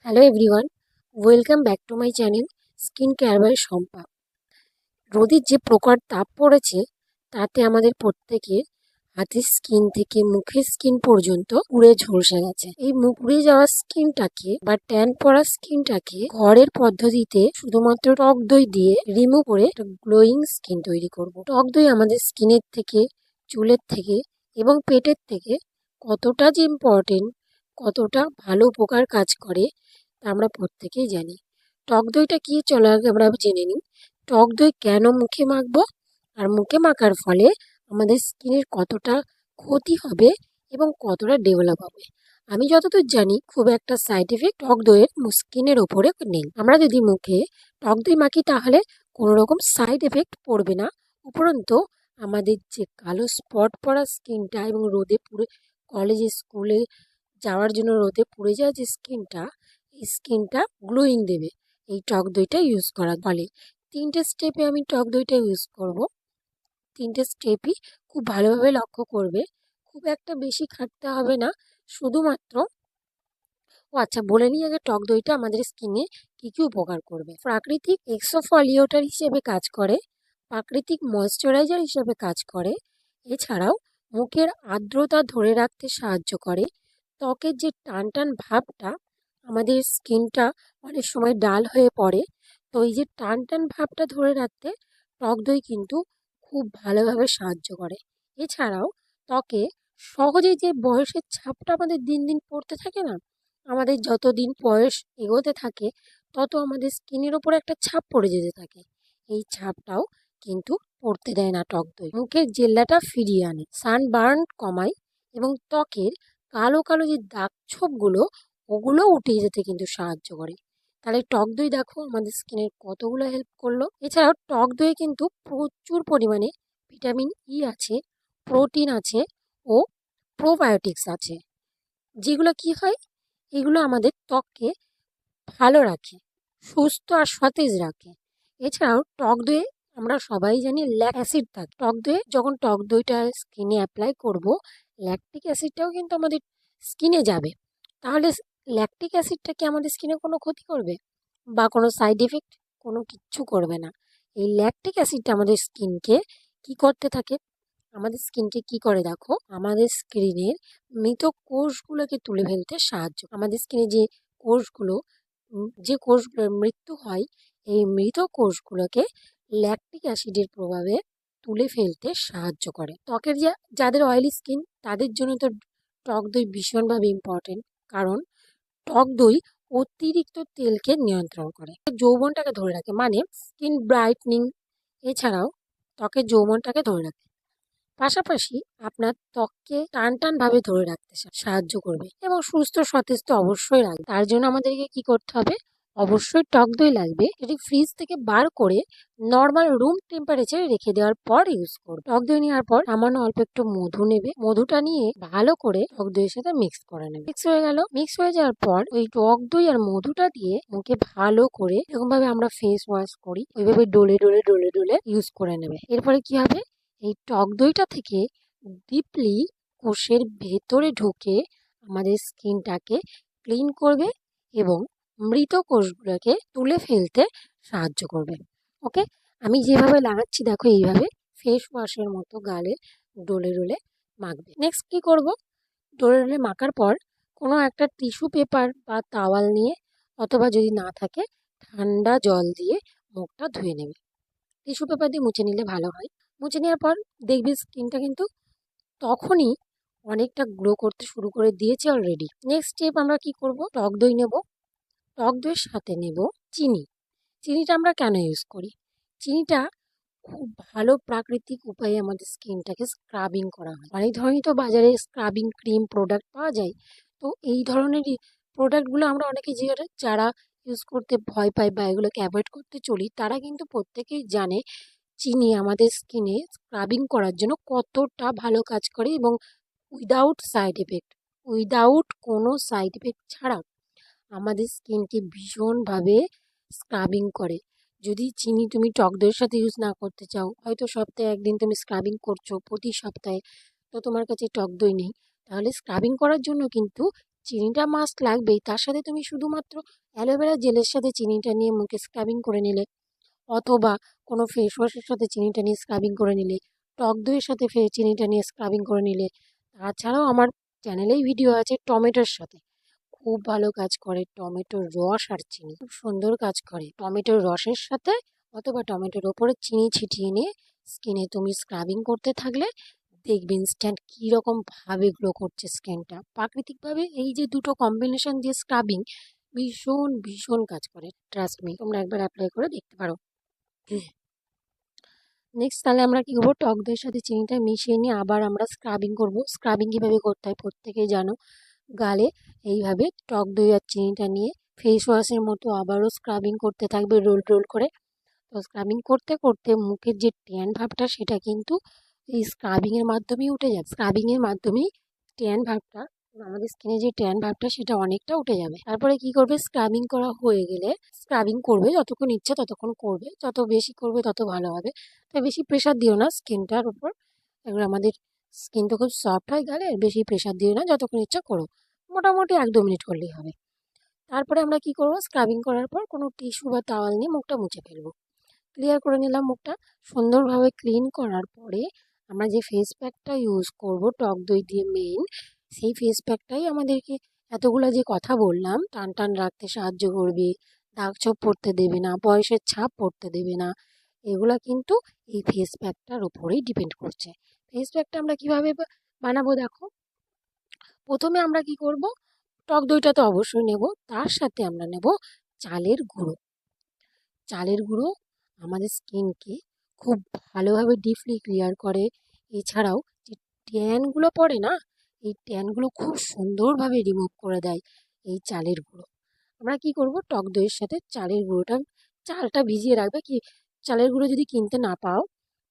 Hello everyone, welcome back to my channel skin care bye Shampa. রোদের যে প্রখর তাপ পড়েছে তাতে আমাদের প্রত্যেকের হাতের স্কিন থেকে মুখের স্কিন পর্যন্ত পুড়ে ঝলসে গেছে। এই পুড়ে যাওয়া স্কিনটাকে বা ট্যান পড়া স্কিনটাকে ঘরের পদ্ধতিতে শুধুমাত্র টক দই দিয়ে রিমুভ করে একটা গ্লোয়িং স্কিন তৈরি করব। টক দই আমাদের স্কিনের থেকে, চুলের থেকে এবং পেটের থেকে কতটা যে ইম্পর্টেন্ট, কতটা ভালো উপকার কাজ করে তা আমরা প্রত্যেকেই জানি। টক দইটা কি, চলো আগে আমরা জেনে নিই। টক দই কেন মুখে মাখবো, আর মুখে মাখার ফলে আমাদের স্কিনের কতটা ক্ষতি হবে এবং কতটা ডেভেলপ হবে। আমি যতদূর জানি খুব একটা সাইড এফেক্ট টক দইয়ের স্কিনের ওপরে নেই। আমরা যদি মুখে টক দই মাখি তাহলে কোনো রকম সাইড এফেক্ট পড়বে না। উপরন্তু আমাদের যে কালো স্পট পড়া স্কিনটা এবং রোদে পুড়ে কলেজে স্কুলে যাওয়ার জন্য রোদে পুড়ে যাওয়া যে স্কিনটা, এই স্কিনটা গ্লোয়িং দেবে এই টক দইটা ইউজ করার ফলে। 3টে স্টেপে আমি টক দইটা ইউজ করব। 3টে স্টেপই খুব ভালোভাবে লক্ষ্য করবে, খুব একটা বেশি খাটতে হবে না। শুধুমাত্র আচ্ছা, বলে নিই আগে টক দইটা আমাদের স্কিনে কি কি উপকার করবে। প্রাকৃতিক এক্সফোলিয়েটর হিসেবে কাজ করে, প্রাকৃতিক ময়েশ্চারাইজার হিসেবে কাজ করে। এছাড়াও মুখের আর্দ্রতা ধরে রাখতে সাহায্য করে। ত্বকের যে টান টান ভাবটা, আমাদের স্কিনটা অনেক সময় ডাল হয়ে পড়ে, তো এই যে টান টান ভাবটা ধরে রাখতে টক দই কিন্তু খুব ভালোভাবে সাহায্য করে। এছাড়াও ত্বকে সহজেই যে বয়সের ছাপটা আমাদের দিন দিন পড়তে থাকে না, আমাদের যত দিন বয়স এগোতে থাকে তত আমাদের স্কিনের ওপর একটা ছাপ পড়ে যেতে থাকে। এই ছাপটাও কিন্তু পড়তে দেয় না টক দই। মুখের জেল্লাটা ফিরিয়ে আনে, সানবার্ন কমায় এবং ত্বকের কালো কালো যে দাগ ছোপগুলো ওগুলো উঠে যেতে কিন্তু সাহায্য করে। তাহলে টক দই দেখো আমাদের স্কিনের কতগুলো হেল্প করলো। এছাড়াও টক দই কিন্তু প্রচুর পরিমাণে ভিটামিন ই আছে, প্রোটিন আছে ও প্রোবায়োটিক্স আছে, যেগুলো কি হয়, এগুলো আমাদের ত্বককে ভালো রাখে, সুস্থ আর সতেজ রাখে। এছাড়াও টক দইয়ে আমরা সবাই জানি ল্যাক অ্যাসিড থাকে। টক দইয়ে যখন টক দইটা স্কিনে অ্যাপ্লাই করব, ল্যাকটিক অ্যাসিডটাও কিন্তু আমাদের স্কিনে যাবে। তাহলে ল্যাকটিক অ্যাসিডটা কি আমাদের স্কিনে কোনো ক্ষতি করবে বা কোনো সাইড এফেক্ট? কোনো কিচ্ছু করবে না। এই ল্যাকটিক অ্যাসিডটা আমাদের স্কিনকে কি করতে থাকে, আমাদের স্কিনকে কি করে দেখো, আমাদের স্কিনের মৃত কোষগুলোকে তুলে ফেলতে সাহায্য। আমাদের স্কিনে যে কোষগুলো যে কোষগুলোর মৃত্যু হয়, এই মৃত কোষগুলোকে ল্যাকটিক অ্যাসিডের প্রভাবে তুলে ফেলতে সাহায্য করে। ত্বকের যাদের অয়েলি স্কিন তাদের জন্য তো টক দই ভীষণভাবে ইম্পর্টেন্ট, কারণ টক দই অতিরিক্ত তেলকে নিয়ন্ত্রণ করে, যৌবনটাকে ধরে রাখে, মানে স্কিন ব্রাইটনিং। এছাড়াও ত্বকের যৌবনটাকে ধরে রাখে, পাশাপাশি আপনার ত্বককে টানটানভাবে ধরে রাখতে সাহায্য করবে এবং সুস্থ সতেজ তো অবশ্যই রাখবে। তার জন্য আমাদেরকে কি করতে হবে, অবশ্যই টক দই লাগবে। এটি ফ্রিজ থেকে বার করে নর্মাল রুম টেম্পারেচারে রেখে দেওয়ার পর ইউজ করবে। টক দই নেওয়ার পর সামান্য অল্প একটু মধু নেবে, মধুটা নিয়ে ভালো করে টক দইয়ের সাথে মিক্স করে নেবে। মিক্স হয়ে গেল, মিক্স হয়ে যাওয়ার পর ওই টক দই আর মধুটা দিয়ে মুখে ভালো করে এরকম ভাবে আমরা ফেস ওয়াশ করি ওইভাবে ডলে ডলে ডলে ডলে ইউজ করে নেবে। এরপরে কি হবে, এই টক দইটা থেকে ডিপলি কোষের ভেতরে ঢুকে আমাদের স্কিনটাকে ক্লিন করবে এবং মৃত কোষগুলোকে তুলে ফেলতে সাহায্য করবে। ওকে, আমি যেভাবে লাগাচ্ছি দেখো এইভাবে ফেস ওয়াশের মতো গালে ডলে ডলে মাখবে। নেক্সট কি করব, ডলে ডলে মাখার পর কোনো একটা টিস্যু পেপার বা তাওয়াল নিয়ে, অথবা যদি না থাকে ঠান্ডা জল দিয়ে মুখটা ধুয়ে নেবে। টিস্যু পেপার দিয়ে মুছে নিলে ভালো হয়। মুছে নেওয়ার পর দেখবি স্কিনটা কিন্তু তখনই অনেকটা গ্লো করতে শুরু করে দিয়েছে অলরেডি। নেক্সট স্টেপ আমরা কি করব, টক দই নেব, টক দইয়ের সাথে নেব চিনি। চিনিটা আমরা কেন ইউজ করি, চিনিটা খুব ভালো প্রাকৃতিক উপায়ে আমাদের স্কিনটাকে স্ক্রাবিং করা হয়। অনেক ধরনের তো বাজারে স্ক্রাবিং ক্রিম প্রোডাক্ট পাওয়া যায়, তো এই ধরনেরই প্রোডাক্টগুলো আমরা অনেকে যারা ইউজ করতে ভয় পাই বা এগুলোকে অ্যাভয়েড করতে চলি, তারা কিন্তু প্রত্যেকেই জানে চিনি আমাদের স্কিনে স্ক্রাবিং করার জন্য কতটা ভালো কাজ করে এবং উইদাউট সাইড এফেক্ট, উইদাউট কোনো সাইড এফেক্ট ছাড়া আমাদের স্কিনকে ভীষণভাবে স্ক্রাবিং করে। যদি চিনি তুমি টক দইয়ের সাথে ইউজ না করতে চাও, হয়তো সপ্তাহে একদিন তুমি স্ক্রাবিং করছো প্রতি সপ্তাহে, তো তোমার কাছে টক দই নেই, তাহলে স্ক্রাবিং করার জন্য কিন্তু চিনিটা মাস্ট লাগবেই, তার সাথে তুমি শুধুমাত্র অ্যালোভেরা জেলের সাথে চিনিটা নিয়ে মুখে স্ক্রাবিং করে নিলে, অথবা কোনো ফেস ওয়াশের সাথে চিনিটা নিয়ে স্ক্রাবিং করে নিলে, টক দইয়ের সাথে চিনিটা নিয়ে স্ক্রাবিং করে নিলে। তাছাড়াও আমার চ্যানেলেই ভিডিও আছে টমেটোর সাথে, খুব ভালো কাজ করে। টমেটোর রস আর চিনি খুব সুন্দর কাজ করে। টমেটোর রসের সাথে অথবা টমেটোর ওপরে চিনি ছিটিয়ে নিয়ে স্কিনে তুমি স্ক্রাবিং করতে থাকলে দেখবে ইনস্ট্যান্ট কীরকম ভাবে গ্লো করছে স্কিনটা। প্রাকৃতিকভাবে এই যে দুটো কম্বিনেশন দিয়ে স্ক্রাবিং ভীষণ ভীষণ কাজ করে, ট্রাস্ট মি, তোমরা একবার অ্যাপ্লাই করে দেখতে পারো। নেক্সট তাহলে আমরা কী করবো, টক দইয়ের সাথে চিনিটা মিশিয়ে নিয়ে আবার আমরা স্ক্রাবিং করব। স্ক্রাবিং কীভাবে করতে হয় প্রত্যেকেই জানো, গালে এইভাবে টক দই আর চিনিটা নিয়ে ফেস ওয়াশের মতো আবারও স্ক্রাবিং করতে থাকবে রোল রোল করে। তো স্ক্রাবিং করতে করতে মুখের যে ট্যান ভাবটা সেটা কিন্তু এই স্ক্রাবিংয়ের মাধ্যমেই উঠে যাবে। স্ক্রাবিংয়ের মাধ্যমেই ট্যান ভাবটা, আমাদের স্কিনে যে ট্যান ভাবটা সেটা অনেকটা উঠে যাবে। তারপরে কি করবে, স্ক্রাবিং করা হয়ে গেলে স্ক্রাবিং করবে যতক্ষণ ইচ্ছে ততক্ষণ করবে, যত বেশি করবে তত ভালো হবে। তাই বেশি প্রেশার দিও না স্কিনটার উপর, এবার আমাদের স্কিন তো খুব সফট হয় গালে, বেশি প্রেশার দিও না, যতক্ষণ ইচ্ছা করো, মোটামুটি 1-2 মিনিট করলেই হবে। তারপরে আমরা কি করব, স্ক্রাবিং করার পর কোনো টিস্যু বা টাওয়াল নিয়ে মুখটা মুছে ফেলবো। ক্লিয়ার করে নিলাম মুখটা। সুন্দরভাবে ক্লিন করার পরে আমরা যে ফেস প্যাকটা ইউজ করব টক দই দিয়ে মেইন, সেই ফেস প্যাকটাই আমাদেরকে এতগুলো যে কথা বললাম টান টান রাখতে সাহায্য করবে, দাগ ছোপ পড়তে দেবে না, বয়সের ছাপ পড়তে দেবে না। এগুলা কিন্তু এই ফেস প্যাকটার উপরেই ডিপেন্ড করছে। ফেস প্যাকটা আমরা কীভাবে বানাবো দেখো। প্রথমে আমরা কি করব, টক দইটা তো অবশ্যই নেব, তার সাথে আমরা নেব চালের গুঁড়ো। চালের গুঁড়ো আমাদের স্কিনকে খুব ভালোভাবে ডিপলি ক্লিয়ার করে। এছাড়াও যে ট্যানগুলো পড়ে না, এই ট্যানগুলো খুব সুন্দরভাবে রিমুভ করে দেয় এই চালের গুঁড়ো। আমরা কি করব, টক দইয়ের সাথে চালের গুঁড়োটা, চালটা ভিজিয়ে রাখবে। কি, চালের গুঁড়ো যদি কিনতে না পাও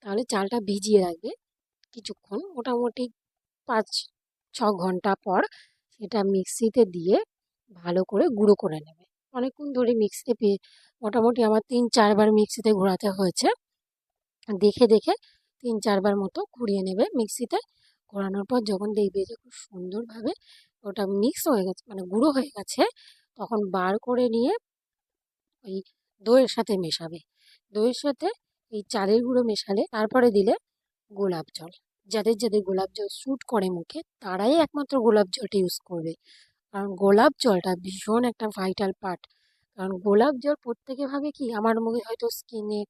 তাহলে চালটা ভিজিয়ে রাখবে কিছুক্ষণ, মোটামুটি 5-6 ঘন্টা পর সেটা মিক্সিতে দিয়ে ভালো করে গুঁড়ো করে নেবে। অনেকক্ষণ ধরে মিক্সিতে মোটামুটি আমার 3-4 বার মিক্সিতে ঘোরাতে হয়েছে, দেখে দেখে 3-4 বার মতো ঘুরিয়ে নেবে মিক্সিতে। ঘোরানোর পর যখন দেখবে যে খুব সুন্দরভাবে ওটা মিক্স হয়ে গেছে, মানে গুঁড়ো হয়ে গেছে, তখন বার করে নিয়ে ওই দইয়ের সাথে মেশাবে। দইয়ের সাথে এই চালের গুঁড়ো মেশালে তারপরে দিলে গোলাপ জল। যাদের যাদের গোলাপ জল স্যুট করে মুখে তারাই একমাত্র গোলাপ জলটা ইউজ করবে, কারণ গোলাপ জলটা ভীষণ একটা ভাইটাল পার্ট। কারণ গোলাপ জল প্রত্যেকে ভাবে কি আমার মুখে হয়তো স্কিনে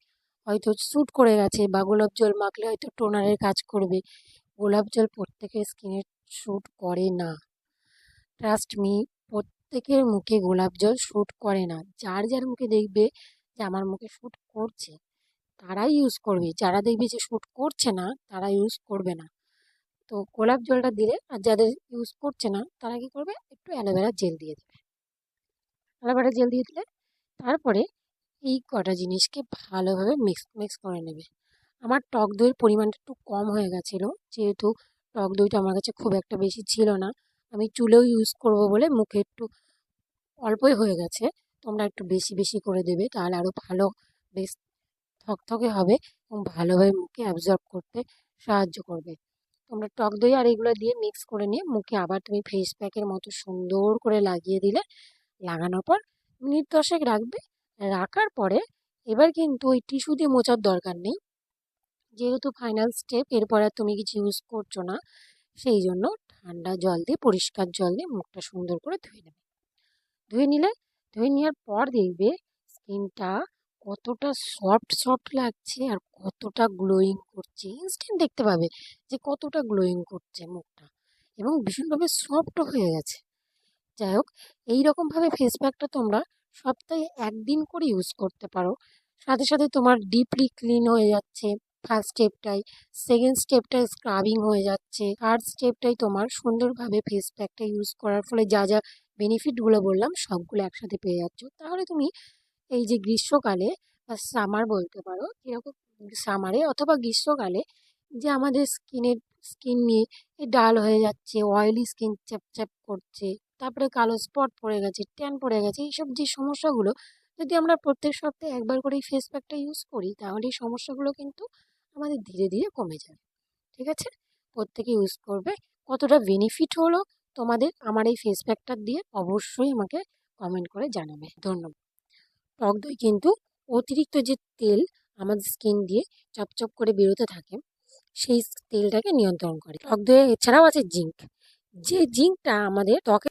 হয়তো স্যুট করে গেছে, বা গোলাপ জল মাখলে হয়তো টোনারের কাজ করবে। গোলাপ জল প্রত্যেকের স্কিনে স্যুট করে না, ট্রাস্ট মি, প্রত্যেকের মুখে গোলাপ জল শ্যুট করে না। যার যার মুখে দেখবে যে আমার মুখে শ্যুট করছে তারাই ইউজ করবে, যারা দেখবে যে শ্যুট করছে না তারা ইউজ করবে না। তো গোলাপ জলটা দিলে, আর যাদের ইউজ করছে না তারা কী করবে, একটু অ্যালোভেরা জেল দিয়ে দেবে। অ্যালোভেরা জেল দিয়ে দিলে তারপরে এই কটা জিনিসকে ভালোভাবে মিক্স করে নেবে। আমার টক দইয়ের পরিমাণটা একটু কম হয়ে গেছিলো, যেহেতু টক দইটা আমার কাছে খুব একটা বেশি ছিল না, আমি চুলেও ইউজ করব বলে মুখে একটু অল্পই হয়ে গেছে। তোমরা একটু বেশি বেশি করে দেবে, তাহলে আরও ভালো, বেশ থকথকে হবে এবং ভালোভাবে মুখে অ্যাবজর্ব করতে সাহায্য করবে। তোমরা টক দই আর এগুলো দিয়ে মিক্স করে নিয়ে মুখে আবার তুমি ফেস প্যাকের মতো সুন্দর করে লাগিয়ে দিলে। লাগানোর পর মিনিট 10 রাখবে। রাখার পরে এবার কিন্তু ওই টিস্যু দিয়ে মোছার দরকার নেই, যেহেতু ফাইনাল স্টেপ, এরপর আর তুমি কিছু ইউজ করছো না, সেই জন্য ঠান্ডা জল দিয়ে, পরিষ্কার জল দিয়ে মুখটা সুন্দর করে ধুয়ে নেবে। ধুয়ে নিলে, ধুয়ে নেওয়ার পর দেখবে স্কিনটা কতটা সফট সফট লাগছে আর কতটা গ্লোয়িং করছে। ইনস্ট্যান্ট দেখতে পাবে যে কতটা গ্লোয়িং করছে মুখটা, এবং ভীষণভাবে সফটও হয়ে গেছে। যাই হোক, এইরকমভাবে ফেস প্যাকটা তোমরা সপ্তাহে 1 দিন করে ইউজ করতে পারো। সাথে সাথে তোমার ডিপলি ক্লিন হয়ে যাচ্ছে ফার্স্ট স্টেপটাই, সেকেন্ড স্টেপটাই স্ক্রাবিং হয়ে যাচ্ছে, থার্ড স্টেপটাই তোমার সুন্দরভাবে ফেস প্যাকটা ইউজ করার ফলে যা যা বেনিফিটগুলো বললাম সবগুলো একসাথে পেয়ে যাচ্ছ। তাহলে তুমি এই যে গ্রীষ্মকালে বা সামার বলতে পারো, যেরকম সামারে অথবা গ্রীষ্মকালে যে আমাদের স্কিন নিয়ে ডাল হয়ে যাচ্ছে, অয়েলি স্কিন চ্যাপ করছে, তারপরে কালো স্পট পড়ে গেছে, ট্যান পড়ে গেছে, এইসব যে সমস্যাগুলো, যদি আমরা প্রত্যেক সপ্তাহে একবার করে এই ফেস প্যাকটা ইউজ করি তাহলে এই সমস্যাগুলো কিন্তু আমাদের ধীরে ধীরে কমে যাবে। ঠিক আছে, প্রত্যেকে ইউজ করবে। কতটা বেনিফিট হলো তোমাদের আমার এই ফেস প্যাকটা দিয়ে অবশ্যই আমাকে কমেন্ট করে জানাবে। ধন্যবাদ। টক দই কিন্তু অতিরিক্ত যে তেল আমাদের স্কিন দিয়ে চপচপ করে বেরোতে থাকে সেই তেলটাকে নিয়ন্ত্রণ করে। টক দই এছাড়াও আছে জিঙ্ক, যে জিঙ্কটা আমাদের ত্বকের